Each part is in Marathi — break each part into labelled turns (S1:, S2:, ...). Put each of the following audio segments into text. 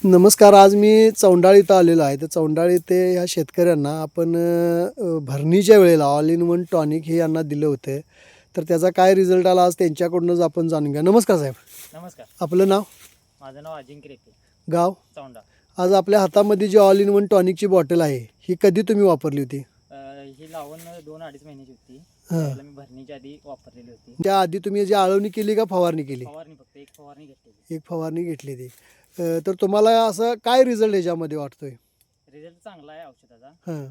S1: नमस्कार. आज मी चौंडाळ इथं आलेलो आहे. तर चौंडाळ इथे ह्या शेतकऱ्यांना आपण भरणीच्या वेळेला ऑल इन वन टॉनिक हे यांना दिलं होतं. तर त्याचा काय रिझल्ट आला आज त्यांच्याकडूनच आपण जाणून घ्या. नमस्कार साहेब.
S2: नमस्कार.
S1: आपलं नाव?
S2: माझं नाव अजिंक्य रेटे,
S1: गाव?
S2: चौंडा.
S1: आज आपल्या हातामध्ये जी ऑल इन वन टॉनिकची बॉटल आहे ही कधी तुम्ही वापरली होती?
S2: ही लावून 2-2.5 महिन्याची होती.
S1: हां.
S2: त्यावेळेला मी भरणीच्या आधी वापरलेली होती.
S1: त्याआधी तुम्ही जी आळवणी केली का फवारणी केली?
S2: फवारणी फक्त एक फवारणी घेतलेली.
S1: एक फवारणी घेतली ती. तर तुम्हाला असं काय रिझल्ट ह्याच्यामध्ये वाटतोय?
S2: रिझल्ट चांगला आहे औषधाचा.
S1: हां.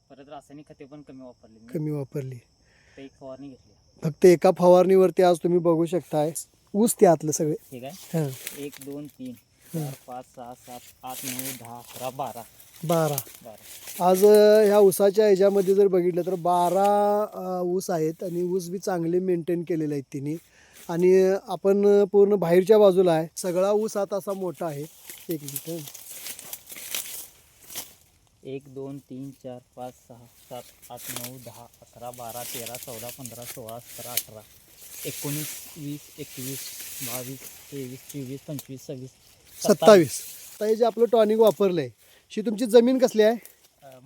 S2: परत रासायनिक खते पण कमी वापरली मी.
S1: कमी वापरली.
S2: फक्त एक फवारणी घेतली.
S1: फक्त एका फवारणीवरती आज तुम्ही बघू शकताय ऊस ते आतलं सगळे.
S2: ठीक आहे.
S1: हां.
S2: 1, 2, 3, 4, 5, 6, 7, 8, 9, 10, 11, 12.
S1: 12.
S2: 12.
S1: आज ह्या ऊसाच्या ह्याच्यामध्ये जर बघितलं तर 12 ऊस आहेत आणि ऊस बी चांगले मेंटेन केलेले आहेत तिने. आणि आपण पूर्ण बाहेरच्या बाजूला आहे. सगळा ऊस आता असा मोठा आहे. एक मिनिट.
S2: 1, 2, 3, 4, 5, 6, 7, 8, 9, 10, 11, 12, 13, 14, 15, 16, 17, 18, 19, 20, 21, 22, 23, 24, 25, 26,
S1: 27. आता हे जे आपलं टॉनिक वापरलं आहे ही तुमची जमीन कसली आहे?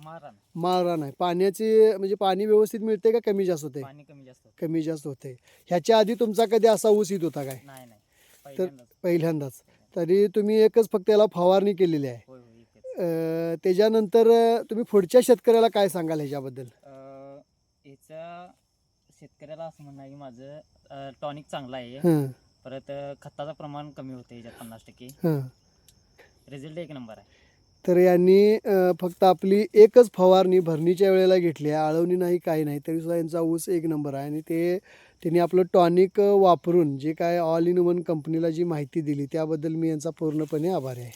S2: मारण.
S1: माळरान आहे. पाण्याची म्हणजे पाणी व्यवस्थित मिळते का कमी जास्त होते?
S2: पाणी कमी जास्त होतं.
S1: कमी जास्त होते. ह्याच्या आधी तुमचा कधी असा ऊस येत होता काय?
S2: नाही नाही,
S1: तर
S2: पहिल्यांदाच.
S1: पहिल्यांदाच. तरी तुम्ही एकच फक्त याला फवारणी केलेली आहे.
S2: होय होय, एकच.
S1: त्याच्यानंतर तुम्ही पुढच्या शेतकऱ्याला काय सांगाल ह्याच्याबद्दल?
S2: याचं शेतकऱ्याला असं म्हणणं आहे की माझं टॉनिक चांगलं आहे.
S1: हां.
S2: परत खताचं प्रमाण कमी होतं याच्यात 50%.
S1: हां.
S2: रिझल्ट एक नंबर आहे.
S1: तर यांनी फक्त आपली एकच फवारणी भरणीच्या वेळेला घेतली आहे. आळवणी नाही, काही नाही, तरीसुद्धा यांचा ऊस एक नंबर आहे. आणि त्यांनी आपलं टॉनिक वापरून जे काय ऑल इन वन कंपनीला जी माहिती दिली त्याबद्दल मी यांचा पूर्णपणे आभारी आहे.